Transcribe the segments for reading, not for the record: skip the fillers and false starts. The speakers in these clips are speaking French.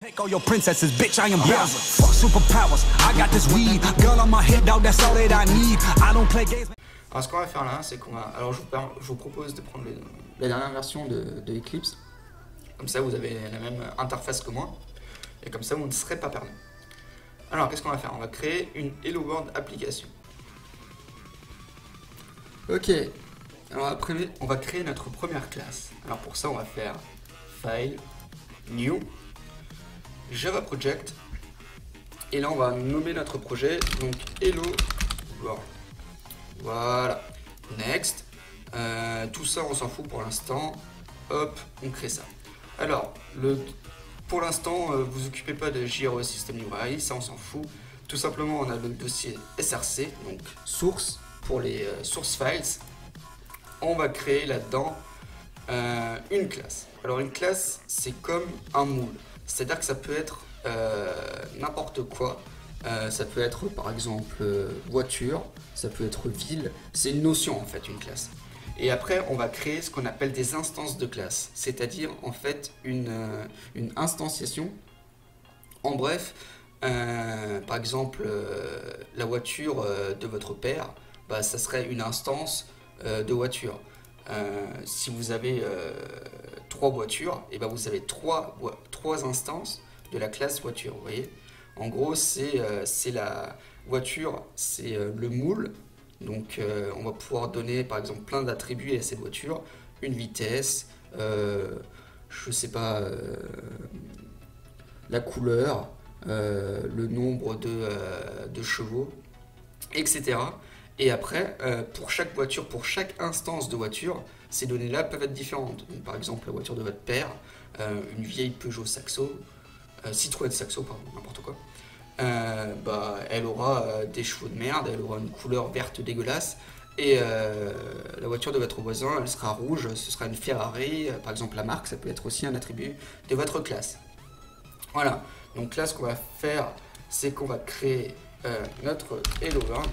Take all your princesses, bitch, I am Bowser. Fuck superpowers, I got this weed. Gun on my head, dog, that's all that I need. I don't play games. Alors ce qu'on va faire là, c'est qu'on va... Alors je vous propose de prendre la dernière version de Eclipse. Comme ça, vous avez la même interface que moi. Et comme ça, vous ne serez pas perdu. Alors, qu'est-ce qu'on va faire? On va créer une Hello World application. Ok. Alors après, on va créer notre première classe. Alors pour ça, on va faire File, New, Java Project. Et là, on va nommer notre projet, donc Hello World. Voilà. Next. Tout ça, on s'en fout pour l'instant. Hop, on crée ça. Alors, pour l'instant, vous occupez pas de JRE System Library, ça on s'en fout. Tout simplement, on a le dossier SRC, donc source pour les source files. On va créer là-dedans une classe. Alors une classe, c'est comme un moule. C'est-à-dire que ça peut être n'importe quoi. Ça peut être par exemple voiture, ça peut être ville. C'est une notion en fait, une classe. Et après, on va créer ce qu'on appelle des instances de classe, c'est-à-dire en fait une instantiation. En bref, par exemple, la voiture de votre père, bah, ça serait une instance de voiture. Si vous avez 3 voitures, et ben vous avez trois instances de la classe voiture. Vous voyez, en gros, c'est la voiture, c'est le moule. Donc on va pouvoir donner par exemple plein d'attributs à cette voiture, une vitesse, je sais pas, la couleur, le nombre de chevaux, etc. Et après, pour chaque voiture, pour chaque instance de voiture, ces données-là peuvent être différentes. Donc, par exemple, la voiture de votre père, une vieille Peugeot Saxo, Citroën Saxo, pardon, n'importe quoi. Bah, elle aura des chevaux de merde, elle aura une couleur verte dégueulasse, et la voiture de votre voisin, elle sera rouge, ce sera une Ferrari, par exemple la marque, ça peut être aussi un attribut de votre classe. Voilà, donc là ce qu'on va faire, c'est qu'on va créer notre Hello World.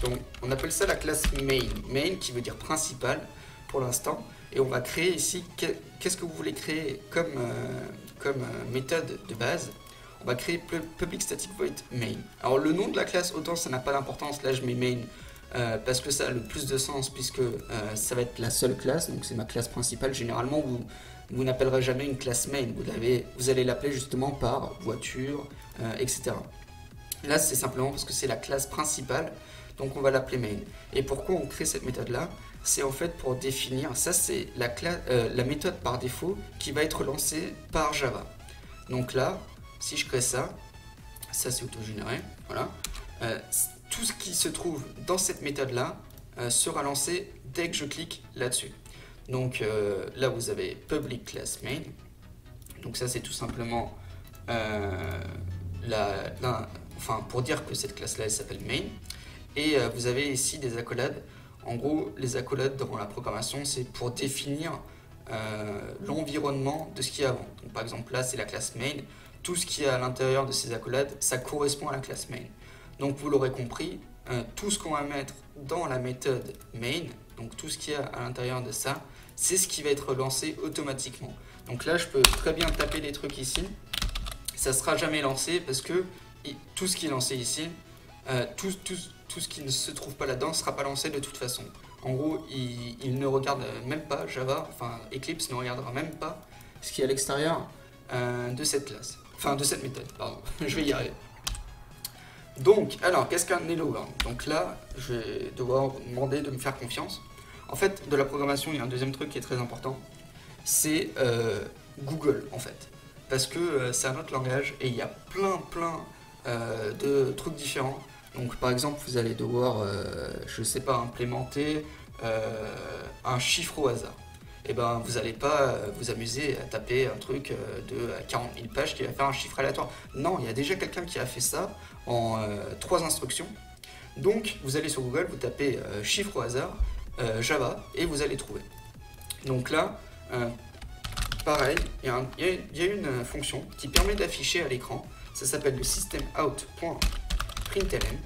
Donc on appelle ça la classe main qui veut dire principal pour l'instant, et on va créer ici, qu'est-ce que vous voulez créer comme méthode de base. On va créer public static void main. Alors le nom de la classe, autant ça n'a pas d'importance, là je mets main parce que ça a le plus de sens, puisque ça va être la seule classe, donc c'est ma classe principale. Généralement vous n'appellerez jamais une classe main, vous allez l'appeler justement par voiture, etc. Là c'est simplement parce que c'est la classe principale, donc on va l'appeler main. Et pourquoi on crée cette méthode là? C'est en fait pour définir, ça c'est la méthode par défaut qui va être lancée par Java. Donc là, si je crée ça c'est autogénéré, voilà. Tout ce qui se trouve dans cette méthode-là sera lancé dès que je clique là-dessus. Donc là, vous avez public class main. Donc ça, c'est tout simplement pour dire que cette classe-là, elle s'appelle main. Et vous avez ici des accolades. En gros, les accolades dans la programmation, c'est pour définir l'environnement de ce qu'il y a avant. Donc, par exemple, là, c'est la classe main. Tout ce qui est à l'intérieur de ces accolades, ça correspond à la classe main. Donc vous l'aurez compris, tout ce qu'on va mettre dans la méthode main, donc tout ce qui est à l'intérieur de ça, c'est ce qui va être lancé automatiquement. Donc là, je peux très bien taper des trucs ici, ça ne sera jamais lancé parce que tout ce qui est lancé ici, tout ce qui ne se trouve pas là-dedans ne sera pas lancé de toute façon. En gros, il ne regarde même pas Java, enfin Eclipse ne regardera même pas ce qui est à l'extérieur de cette classe. Enfin, de cette méthode, pardon, je vais y arriver. Donc, alors, qu'est-ce qu'un Hello World? Donc là, je vais devoir vous demander de me faire confiance. En fait, de la programmation, il y a un deuxième truc qui est très important, c'est Google, en fait. Parce que c'est un autre langage et il y a plein de trucs différents. Donc, par exemple, vous allez devoir, je sais pas, implémenter un chiffre au hasard. Et ben vous n'allez pas vous amuser à taper un truc de 40 000 pages qui va faire un chiffre aléatoire. Non, il y a déjà quelqu'un qui a fait ça en 3 instructions. Donc vous allez sur Google, vous tapez chiffre au hasard, Java, et vous allez trouver. Donc là, pareil, il y a une fonction qui permet d'afficher à l'écran, ça s'appelle le systemout.println.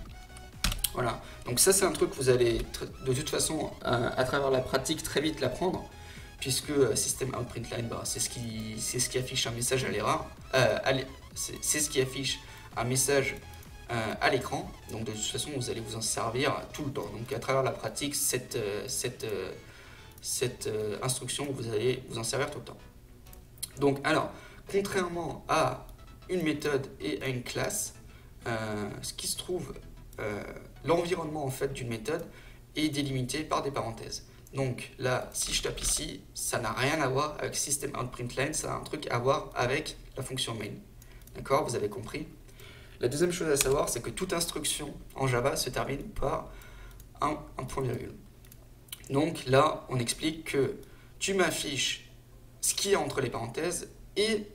Voilà, donc ça c'est un truc que vous allez de toute façon à travers la pratique très vite l'apprendre. puisque system.out.println, bah, c'est ce qui affiche un message à l'erreur, c'est ce qui affiche un message à l'écran. Donc de toute façon, vous allez vous en servir tout le temps. Donc à travers la pratique, cette instruction, vous allez vous en servir tout le temps. Donc alors, contrairement à une méthode et à une classe, ce qui se trouve, l'environnement en fait d'une méthode est délimité par des parenthèses. Donc là, si je tape ici, ça n'a rien à voir avec system.out.println, ça a un truc à voir avec la fonction main. D'accord, vous avez compris? La deuxième chose à savoir, c'est que toute instruction en Java se termine par un point virgule. Donc là, on explique que tu m'affiches ce qui est entre les parenthèses et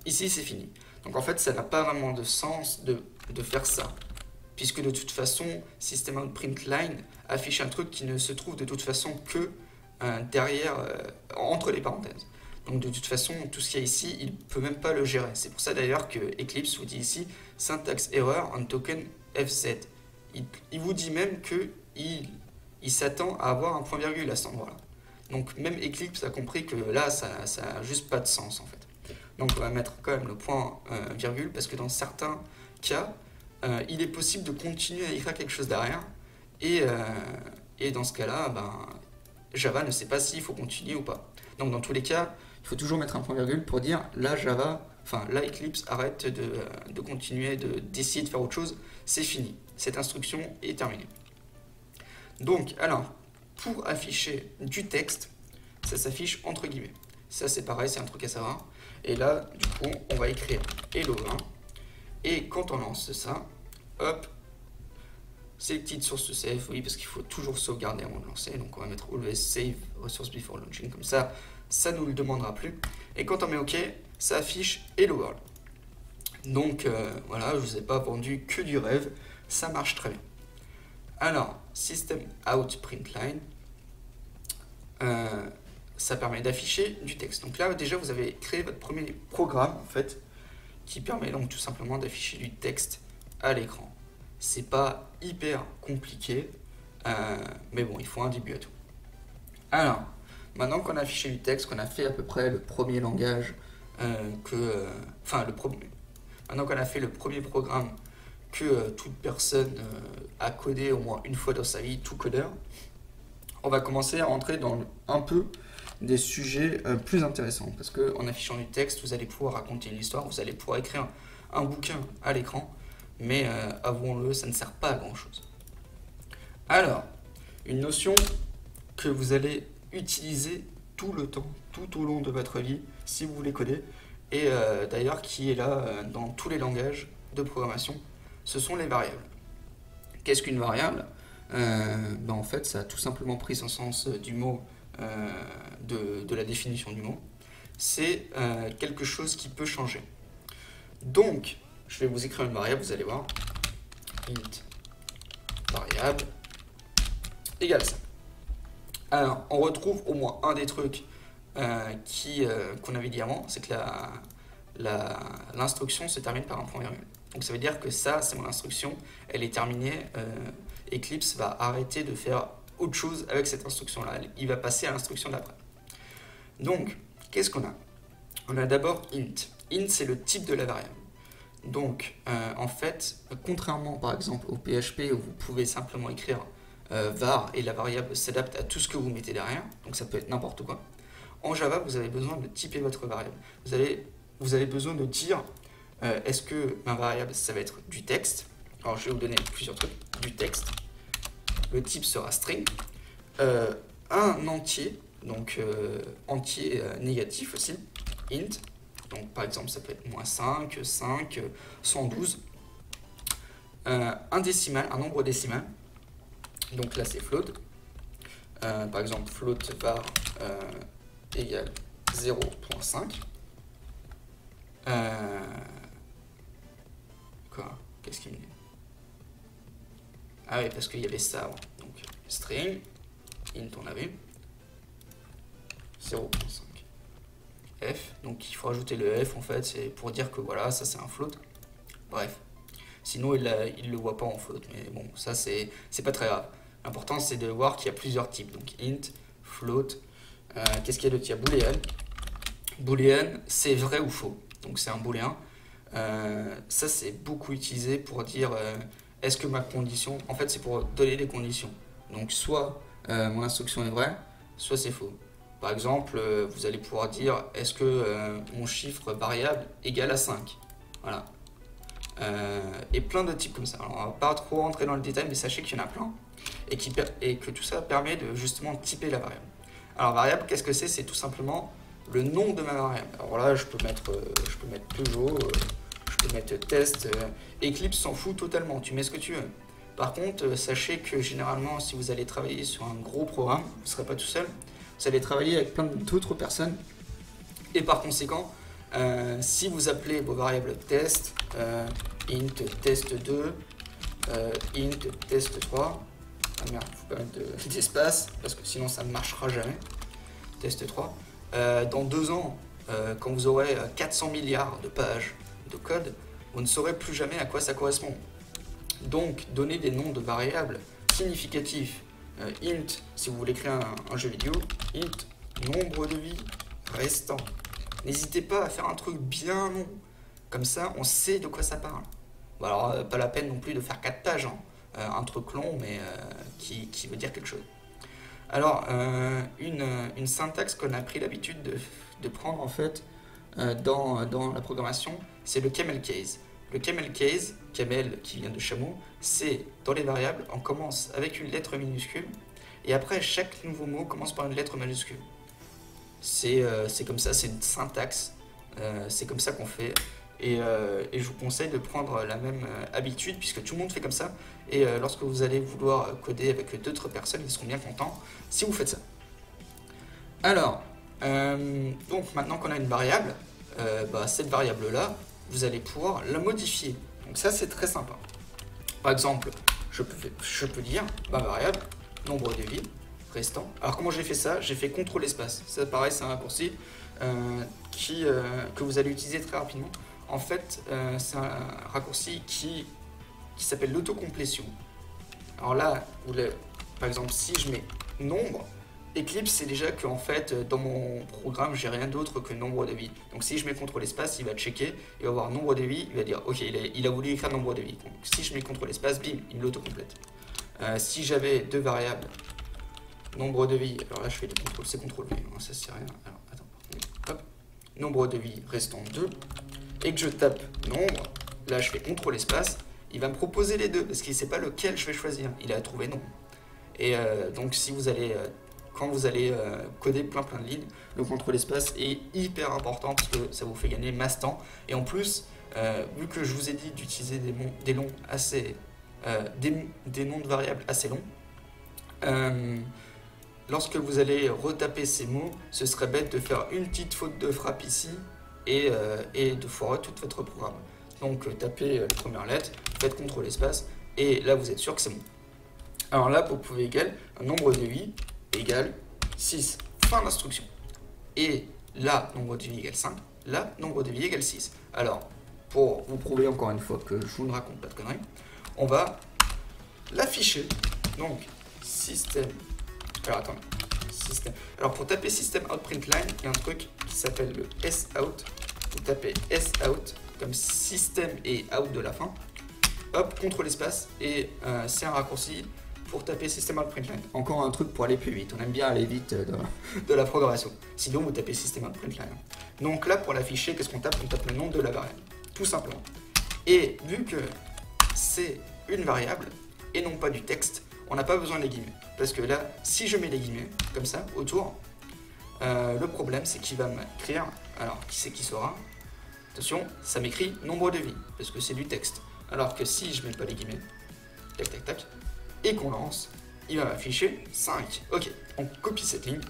ici c'est fini. Donc en fait, ça n'a pas vraiment de sens de faire ça, puisque de toute façon, system.out.println affiche un truc qui ne se trouve de toute façon que derrière, entre les parenthèses. Donc de toute façon, tout ce qu'il y a ici, il ne peut même pas le gérer. C'est pour ça d'ailleurs que Eclipse vous dit ici syntax error on token fz. Il vous dit même qu'il s'attend à avoir un point virgule à cet endroit-là. Donc même Eclipse a compris que là, ça n'a juste pas de sens en fait. Donc on va mettre quand même le point virgule, parce que dans certains cas, il est possible de continuer à écrire quelque chose derrière, et dans ce cas-là, Java ne sait pas s'il faut continuer ou pas. Donc dans tous les cas, il faut toujours mettre un point virgule pour dire là là Eclipse arrête de continuer, d'essayer de faire autre chose, c'est fini, cette instruction est terminée. Donc alors, pour afficher du texte, ça s'affiche entre guillemets. Ça c'est pareil, c'est un truc à savoir. Et là, du coup, on va écrire hello 1. Et quand on lance ça, hop, selected source to save, oui, parce qu'il faut toujours sauvegarder avant de lancer. Donc on va mettre always save resource before launching, comme ça ne nous le demandera plus. Et quand on met OK, ça affiche hello world. Donc voilà, je ne vous ai pas vendu que du rêve, ça marche très bien. Alors, system.out.println, ça permet d'afficher du texte. Donc là, déjà, vous avez créé votre premier programme, en fait, qui permet donc tout simplement d'afficher du texte à l'écran. C'est pas hyper compliqué, mais bon, il faut un début à tout. Alors, maintenant qu'on a affiché du texte, qu'on a fait à peu près le premier langage, maintenant qu'on a fait le premier programme que toute personne a codé au moins une fois dans sa vie, tout codeur, on va commencer à rentrer dans un peu des sujets plus intéressants, parce qu'en affichant du texte, vous allez pouvoir raconter une histoire, vous allez pouvoir écrire un bouquin à l'écran, mais avouons-le, ça ne sert pas à grand chose. Alors, une notion que vous allez utiliser tout le temps, tout au long de votre vie, si vous voulez coder, et d'ailleurs qui est là dans tous les langages de programmation, ce sont les variables. Qu'est-ce qu'une variable ? En fait, ça a tout simplement pris son sens du mot, de la définition du mot. C'est quelque chose qui peut changer. Donc, je vais vous écrire une variable, vous allez voir. Int variable égale ça. Alors, on retrouve au moins un des trucs qu'on avait dit avant, c'est que l'instruction se termine par un point virgule. Donc ça veut dire que ça, c'est mon instruction, elle est terminée. Eclipse va arrêter de faire autre chose avec cette instruction-là. Il va passer à l'instruction d'après. Donc, qu'est-ce qu'on a ? On a d'abord int. Int, c'est le type de la variable. Donc, en fait, contrairement par exemple au PHP où vous pouvez simplement écrire var et la variable s'adapte à tout ce que vous mettez derrière, donc ça peut être n'importe quoi. En Java, vous avez besoin de typer votre variable. Vous avez besoin de dire est-ce que ma variable, ça va être du texte. Alors, je vais vous donner plusieurs trucs. Du texte. Le type sera string. Un entier, donc entier négatif aussi. Int. Donc, par exemple, ça peut être -5, 5, 112. Un décimal, un nombre décimal. Donc là, c'est float. Par exemple, float var égale 0.5. Quoi ? Qu'est-ce qu'il me dit ? Ah oui, parce qu'il y avait ça avant. Donc, string, int, on a vu. 0.5. F, donc il faut rajouter le F en fait, c'est pour dire que voilà, ça c'est un float. Bref. Sinon, il le voit pas en float, mais bon, ça c'est pas très grave. L'important c'est de voir qu'il y a plusieurs types. Donc, int, float, Qu'est-ce qu'il y a d'autre? Il y a boolean. Boolean, c'est vrai ou faux. Donc c'est un booléen. Ça, c'est beaucoup utilisé pour dire est-ce que ma condition... En fait, c'est pour donner des conditions. Donc soit mon instruction est vraie, soit c'est faux. Par exemple, vous allez pouvoir dire est-ce que mon chiffre variable égale à 5. Voilà. Et plein de types comme ça. Alors, on va pas trop rentrer dans le détail, mais sachez qu'il y en a plein. Et que tout ça permet de justement typer la variable. Alors, variable, qu'est-ce que c'est? C'est tout simplement le nom de ma variable. Alors là, je peux mettre Peugeot, je peux mettre test. Eclipse s'en fout totalement, tu mets ce que tu veux. Par contre, sachez que généralement, si vous allez travailler sur un gros programme, vous ne serez pas tout seul, vous allez travailler avec plein d'autres personnes. Et par conséquent, si vous appelez vos variables test, int test2, int test3, ah merde, faut pas mettre d'espace, parce que sinon ça ne marchera jamais, test3, dans 2 ans, quand vous aurez 400 milliards de pages de code, vous ne saurez plus jamais à quoi ça correspond. Donc, donnez des noms de variables significatifs. Int, si vous voulez créer un jeu vidéo, int, nombre de vies restant. N'hésitez pas à faire un truc bien long. Comme ça, on sait de quoi ça parle. Bon, alors, pas la peine non plus de faire 4 pages. Hein. Un truc long, mais qui veut dire quelque chose. Alors, une syntaxe qu'on a pris l'habitude de prendre, en fait, dans la programmation, c'est le camel case. Le camel case, camel qui vient de chameau, c'est dans les variables, on commence avec une lettre minuscule et après chaque nouveau mot commence par une lettre majuscule. C'est comme ça, c'est une syntaxe, c'est comme ça qu'on fait et je vous conseille de prendre la même habitude puisque tout le monde fait comme ça et lorsque vous allez vouloir coder avec d'autres personnes, ils seront bien contents si vous faites ça. Alors, donc maintenant qu'on a une variable, cette variable-là, vous allez pouvoir la modifier. Donc ça, c'est très sympa. Par exemple, je peux dire ma variable, nombre de vies restant. Alors comment j'ai fait ça? J'ai fait CTRL espace. Ça pareil, c'est un raccourci que vous allez utiliser très rapidement. En fait, c'est un raccourci qui s'appelle l'autocomplétion. Alors là, par exemple, si je mets nombre, Eclipse, c'est déjà qu'en fait, dans mon programme, j'ai rien d'autre que nombre de vies. Donc si je mets CTRL espace, il va checker, il va voir nombre de vies, il va dire ok, il a voulu écrire nombre de vies. Donc si je mets CTRL espace, bim, il me l'autocomplète. Si j'avais 2 variables, nombre de vies, alors là je fais des CTRL-C, CTRL-V, ça c'est rien. Alors attends, hop, nombre de vies restant 2, et que je tape nombre, là je fais CTRL espace, il va me proposer les deux, parce qu'il ne sait pas lequel je vais choisir, il a trouvé nombre. Et donc si vous allez... quand vous allez coder plein de lignes, le CTRL espace est hyper important parce que ça vous fait gagner masse temps. Et en plus, vu que je vous ai dit d'utiliser des noms de variables assez longs, lorsque vous allez retaper ces mots, ce serait bête de faire une petite faute de frappe ici et de foirer tout votre programme. Donc tapez la première lettre, faites CTRL espace et là vous êtes sûr que c'est bon. Alors là, vous pouvez égaler un nombre de vies égale 6. Fin d'instruction. Et là, nombre de vies égale 5. Là, nombre de vies égale 6. Alors, pour vous prouver encore une fois que je vous ne raconte pas de conneries, on va l'afficher. Donc, système. Alors, attendez. Système. Alors, pour taper système out print line, il y a un truc qui s'appelle le sout. Vous tapez sout comme système et out de la fin. Hop, CTRL espace. Et c'est un raccourci pour taper système out print line. Encore un truc pour aller plus vite. On aime bien aller vite de la programmation. Sinon, vous tapez système out print line. Donc là, pour l'afficher, qu'est-ce qu'on tape? On tape le nom de la variable. Tout simplement. Et vu que c'est une variable et non pas du texte, on n'a pas besoin des guillemets. Parce que là, si je mets des guillemets, comme ça, autour, le problème, c'est qu'il va m'écrire... Alors, qui c'est qui saura? Attention, ça m'écrit nombre de vies, parce que c'est du texte. Alors que si je mets pas les guillemets, tac, tac, tac, et qu'on lance, il va m'afficher 5. Ok, on copie cette ligne.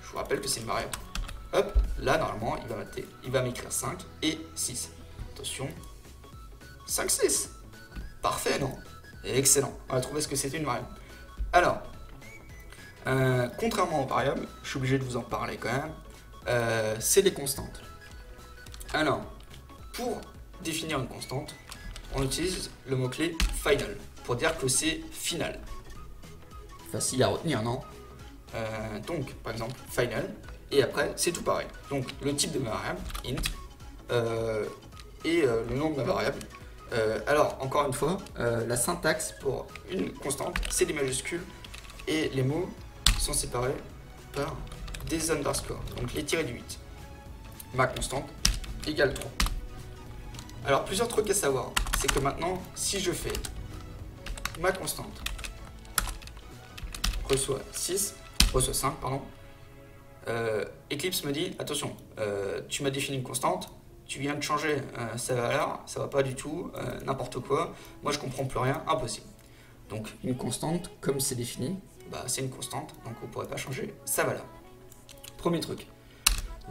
Je vous rappelle que c'est une variable. Hop, là normalement, il va m'écrire 5 et 6. Attention, 5, 6. Parfait, non? Excellent. On va trouver ce que c'est une variable. Alors, contrairement aux variables, je suis obligé de vous en parler quand même, c'est des constantes. Alors, pour définir une constante, on utilise le mot-clé final pour dire que c'est final. Facile à retenir, non? Donc, par exemple, final, et après, c'est tout pareil. Donc, le type de ma variable, int, et le nom de ma variable. Alors, encore une fois, la syntaxe pour une constante, c'est des majuscules, et les mots sont séparés par des underscores, donc les tirés du 8. Ma constante égale 3. Alors, plusieurs trucs à savoir, c'est que maintenant, si je fais ma constante reçoit 5, pardon, Eclipse me dit, attention, tu m'as défini une constante, tu viens de changer sa valeur, ça va pas du tout, n'importe quoi, moi je comprends plus rien, impossible. Donc une constante, comme c'est défini, bah, c'est une constante, donc vous ne pourrez pas changer sa valeur. Premier truc.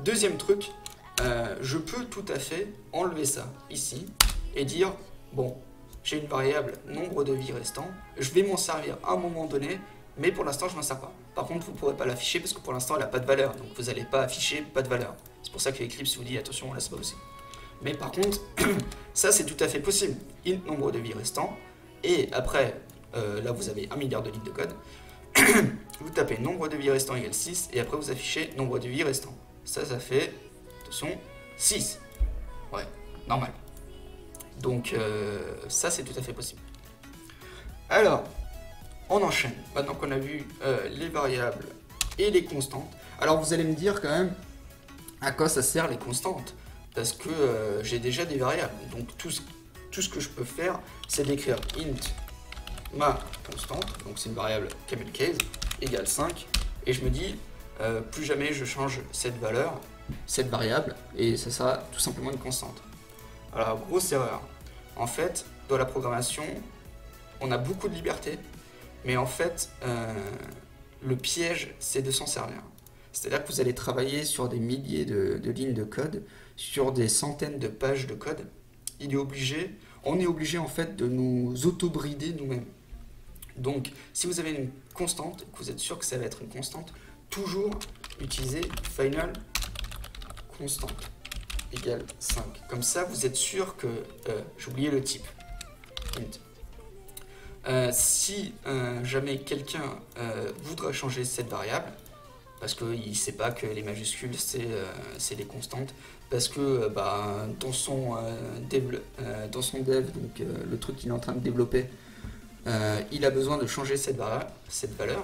Deuxième truc, je peux tout à fait enlever ça ici et dire, bon, j'ai une variable nombre de vies restant, je vais m'en servir à un moment donné, mais pour l'instant je m'en sers pas. Par contre vous ne pourrez pas l'afficher parce que pour l'instant elle n'a pas de valeur, donc vous n'allez pas afficher pas de valeur. C'est pour ça que Eclipse vous dit attention, là c'est pas possible. Mais par contre, ça c'est tout à fait possible. Int nombre de vies restant, et après, là vous avez 1 milliard de lignes de code, vous tapez nombre de vies restant égale 6, et après vous affichez nombre de vies restant. Ça fait, attention, 6. Ouais, normal. Donc ça c'est tout à fait possible. Alors, on enchaîne. Maintenant qu'on a vu les variables et les constantes. Alors vous allez me dire quand même à quoi ça sert les constantes. Parce que j'ai déjà des variables. Donc tout ce que je peux faire, c'est d'écrire int ma constante. Donc c'est une variable camel case égale 5. Et je me dis, plus jamais je change cette valeur, cette variable. Et ça sera tout simplement une constante. Alors grosse erreur. En fait, dans la programmation, on a beaucoup de liberté. Mais en fait, le piège, c'est de s'en servir. C'est-à-dire que vous allez travailler sur des milliers de lignes de code, sur des centaines de pages de code. On est obligé en fait de nous auto-brider nous-mêmes. Donc, si vous avez une constante, que vous êtes sûr que ça va être une constante, toujours utiliser final constante égale 5. Comme ça, vous êtes sûr que... j'ai oublié le type. Int. Si jamais quelqu'un voudrait changer cette variable, parce qu'il ne sait pas que les majuscules c'est des constantes, parce que dans son dev, donc le truc qu'il est en train de développer, il a besoin de changer cette valeur,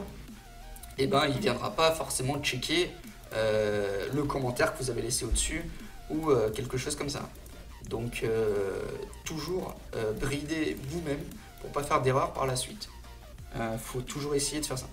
et ben il ne viendra pas forcément checker le commentaire que vous avez laissé au-dessus ou quelque chose comme ça. Donc toujours brider vous-même pour pas faire d'erreur par la suite. Faut toujours essayer de faire ça.